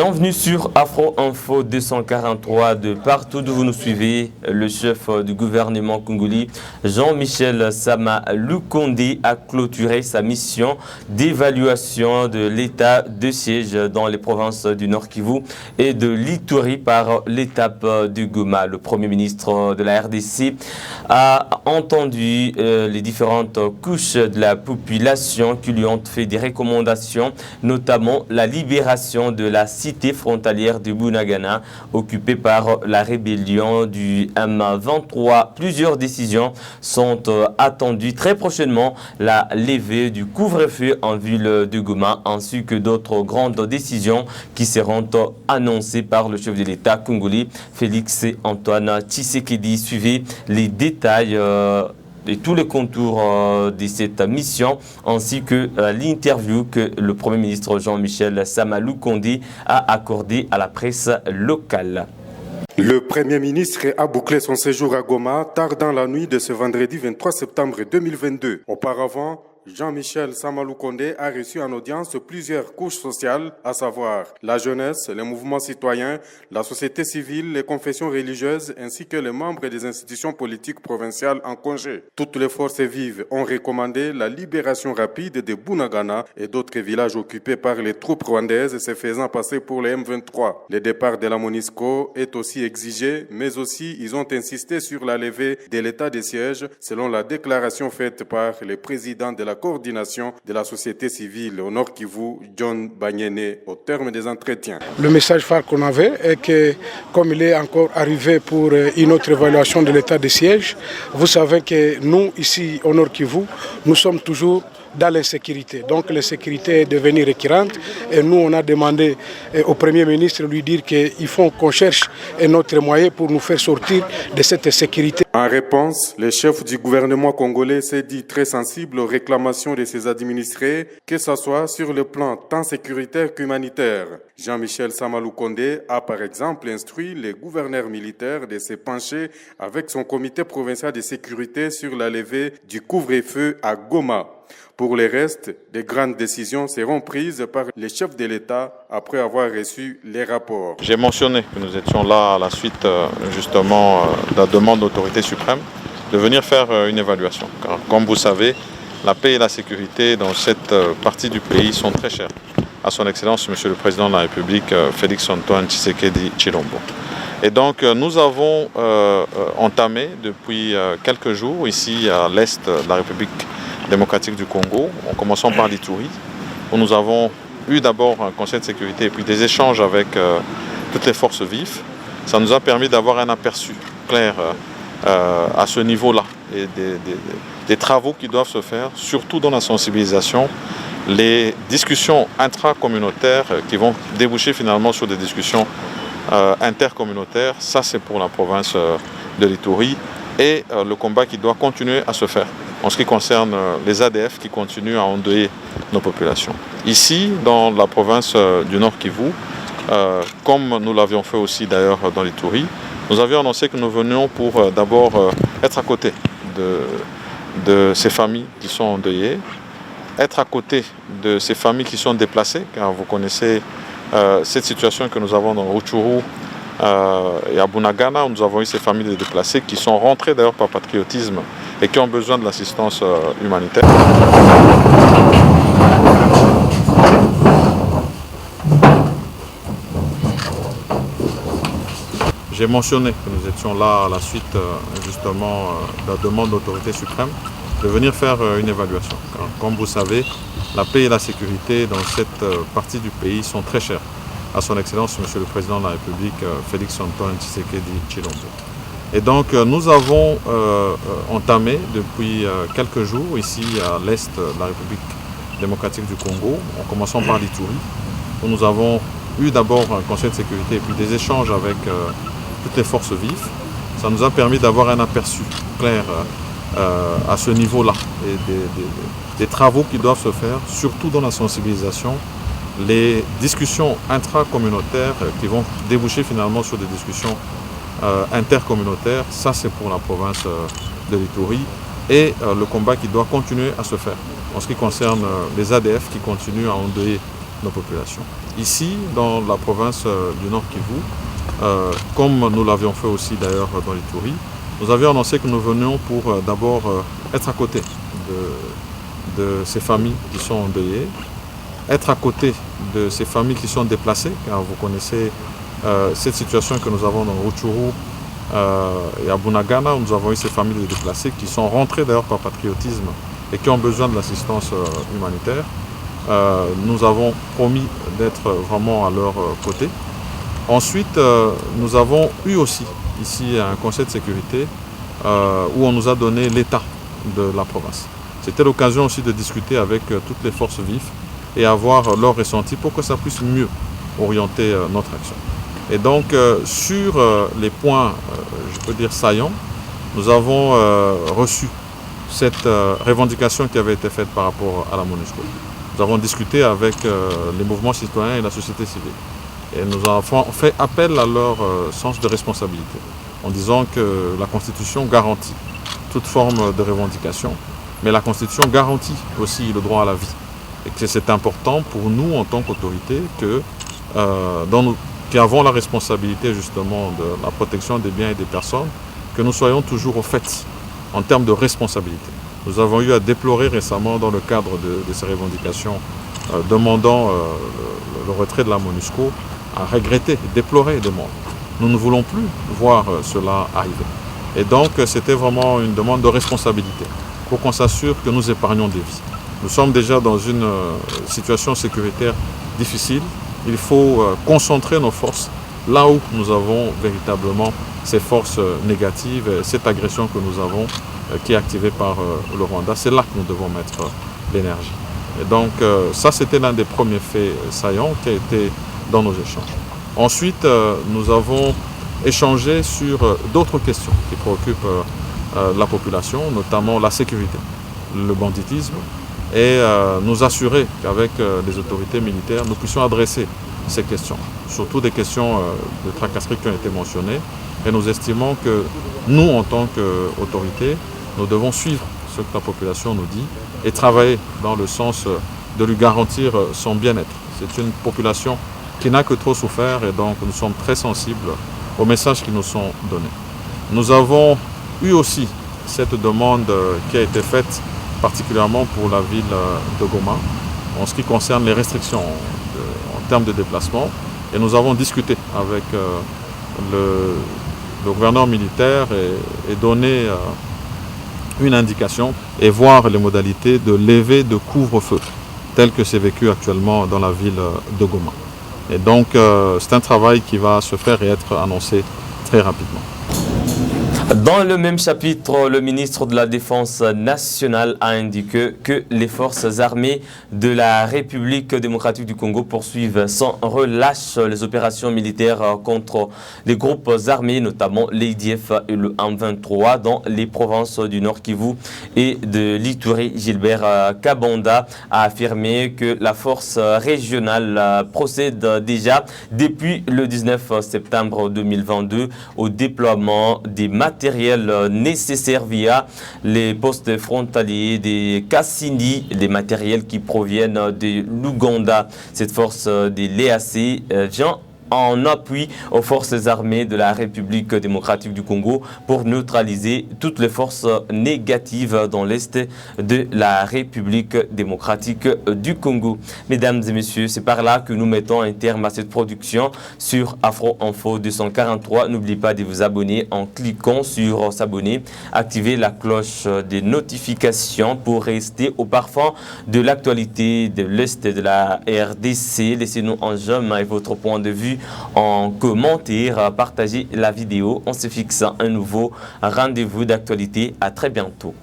Bienvenue sur Afro Info 243 de partout d'où vous nous suivez. Le chef du gouvernement congolais, Jean-Michel Sama Lukonde, a clôturé sa mission d'évaluation de l'état de siège dans les provinces du Nord Kivu et de l'Ituri par l'étape du Goma. Le Premier ministre de la RDC a entendu les différentes couches de la population qui lui ont fait des recommandations, notamment la libération de la cité frontalière de Bunagana, occupée par la rébellion du M23. Plusieurs décisions sont attendues très prochainement. La levée du couvre-feu en ville de Goma, ainsi que d'autres grandes décisions qui seront annoncées par le chef de l'État congolais, Félix Antoine Tshisekedi. Suivez les détails de tous les contours de cette mission, ainsi que l'interview que le Premier ministre Jean-Michel Sama Lukonde a accordée à la presse locale. Le Premier ministre a bouclé son séjour à Goma tard dans la nuit de ce vendredi 23 septembre 2022. Auparavant, Jean-Michel Sama Lukonde a reçu en audience plusieurs couches sociales, à savoir la jeunesse, les mouvements citoyens, la société civile, les confessions religieuses ainsi que les membres des institutions politiques provinciales en congé. Toutes les forces vives ont recommandé la libération rapide de Bunagana et d'autres villages occupés par les troupes rwandaises se faisant passer pour les M23. Le départ de la MONUSCO est aussi exigé, mais aussi ils ont insisté sur la levée de l'état de siège selon la déclaration faite par le président de la coordination de la société civile au Nord Kivu, John Banyene, au terme des entretiens. Le message phare qu'on avait est que, comme il est encore arrivé pour une autre évaluation de l'état de siège, vous savez que nous, ici au Nord Kivu, nous sommes toujours dans l'insécurité. Donc l'insécurité est devenue récurrente et nous on a demandé au Premier ministre de lui dire qu'il faut qu'on cherche un autre moyen pour nous faire sortir de cette insécurité. En réponse, le chef du gouvernement congolais s'est dit très sensible aux réclamations de ses administrés, que ce soit sur le plan tant sécuritaire qu'humanitaire. Jean-Michel Sama Lukonde a par exemple instruit les gouverneurs militaires de se pencher avec son comité provincial de sécurité sur la levée du couvre-feu à Goma. Pour le reste, de grandes décisions seront prises par les chefs de l'État après avoir reçu les rapports. J'ai mentionné que nous étions là à la suite justement de la demande de l'autorité suprême de venir faire une évaluation. Car comme vous savez, la paix et la sécurité dans cette partie du pays sont très chères à son Excellence Monsieur le Président de la République, Félix Antoine Tshisekedi Tshilombo. Et donc nous avons entamé depuis quelques jours ici à l'est de la République démocratique du Congo, en commençant par l'Ituri, où nous avons eu d'abord un conseil de sécurité et puis des échanges avec toutes les forces vives. Ça nous a permis d'avoir un aperçu clair à ce niveau-là et des travaux qui doivent se faire, surtout dans la sensibilisation, les discussions intracommunautaires qui vont déboucher finalement sur des discussions intercommunautaires. Ça, c'est pour la province de l'Ituri et le combat qui doit continuer à se faire en ce qui concerne les ADF qui continuent à endeuiller nos populations. Ici, dans la province du Nord Kivu, comme nous l'avions fait aussi d'ailleurs dans l'Ituri, nous avions annoncé que nous venions pour d'abord être à côté de ces familles qui sont endeuillées, être à côté de ces familles qui sont déplacées, car vous connaissez cette situation que nous avons dans Rutshuru et à Bunagana, où nous avons eu ces familles de déplacés qui sont rentrées d'ailleurs par patriotisme et qui ont besoin de l'assistance humanitaire. J'ai mentionné que nous étions là à la suite justement de la demande de l'autorité suprême de venir faire une évaluation. Car, comme vous savez, la paix et la sécurité dans cette partie du pays sont très chères à son Excellence Monsieur le Président de la République, Félix Antoine Tshisekedi Tshilombo. Et donc nous avons entamé depuis quelques jours ici à l'est de la République démocratique du Congo, en commençant par l'Ituri, où nous avons eu d'abord un conseil de sécurité et puis des échanges avec toutes les forces vives. Ça nous a permis d'avoir un aperçu clair à ce niveau-là et des travaux qui doivent se faire, surtout dans la sensibilisation, les discussions intracommunautaires qui vont déboucher finalement sur des discussions intercommunautaires. Ça, c'est pour la province de l'Ituri et le combat qui doit continuer à se faire en ce qui concerne les ADF qui continuent à endeuiller nos populations. Ici, dans la province du Nord Kivu, comme nous l'avions fait aussi d'ailleurs dans l'Ituri, nous avions annoncé que nous venions pour d'abord être à côté de ces familles qui sont endeuillées, être à côté de ces familles qui sont déplacées, car vous connaissez cette situation que nous avons dans Rutshuru et à Bunagana, où nous avons eu ces familles de déplacés qui sont rentrées d'ailleurs par patriotisme et qui ont besoin de l'assistance humanitaire. Nous avons promis d'être vraiment à leur côté. Ensuite, nous avons eu aussi ici un conseil de sécurité où on nous a donné l'état de la province. C'était l'occasion aussi de discuter avec toutes les forces vives et avoir leur ressenti pour que ça puisse mieux orienter notre action. Et donc, sur les points, je peux dire saillants, nous avons reçu cette revendication qui avait été faite par rapport à la MONUSCO. Nous avons discuté avec les mouvements citoyens et la société civile. Et nous avons fait appel à leur sens de responsabilité, en disant que la Constitution garantit toute forme de revendication, mais la Constitution garantit aussi le droit à la vie. Et que c'est important pour nous, en tant qu'autorité, qui avons la responsabilité justement de la protection des biens et des personnes, que nous soyons toujours au fait en termes de responsabilité. Nous avons eu à déplorer récemment dans le cadre de ces revendications demandant le retrait de la MONUSCO, à regretter, déplorer des morts. Nous ne voulons plus voir cela arriver. Et donc c'était vraiment une demande de responsabilité pour qu'on s'assure que nous épargnons des vies. Nous sommes déjà dans une situation sécuritaire difficile. Il faut concentrer nos forces là où nous avons véritablement ces forces négatives, cette agression que nous avons qui est activée par le Rwanda. C'est là que nous devons mettre l'énergie. Et donc ça, c'était l'un des premiers faits saillants qui a été dans nos échanges. Ensuite, nous avons échangé sur d'autres questions qui préoccupent la population, notamment la sécurité, le banditisme, et nous assurer qu'avec les autorités militaires, nous puissions adresser ces questions, surtout des questions de tracasserie qui ont été mentionnées. Et nous estimons que nous, en tant qu'autorités, nous devons suivre ce que la population nous dit et travailler dans le sens de lui garantir son bien-être. C'est une population qui n'a que trop souffert et donc nous sommes très sensibles aux messages qui nous sont donnés. Nous avons eu aussi cette demande qui a été faite particulièrement pour la ville de Goma en ce qui concerne les restrictions en termes de déplacement. Et nous avons discuté avec le gouverneur militaire et donné une indication et voir les modalités de levée de couvre-feu tel que c'est vécu actuellement dans la ville de Goma. Et donc c'est un travail qui va se faire et être annoncé très rapidement. Dans le même chapitre, le ministre de la Défense nationale a indiqué que les forces armées de la République démocratique du Congo poursuivent sans relâche les opérations militaires contre les groupes armés, notamment l'IDF et le M23 dans les provinces du Nord Kivu et de l'Ituri. Gilbert Kabanda a affirmé que la force régionale procède déjà depuis le 19 septembre 2022 au déploiement des matériels nécessaires via les postes frontaliers des Kassindi, des matériels qui proviennent de l'Ouganda. Cette force des l'EAC vient en appui aux forces armées de la République démocratique du Congo pour neutraliser toutes les forces négatives dans l'est de la République démocratique du Congo. Mesdames et messieurs, c'est par là que nous mettons un terme à cette production sur Afro Info 243. N'oubliez pas de vous abonner en cliquant sur s'abonner, activer la cloche des notifications pour rester au parfum de l'actualité de l'est de la RDC. Laissez-nous en j'aime et votre point de vue en commentaire, partagez la vidéo. On se fixe un nouveau rendez-vous d'actualité. À très bientôt.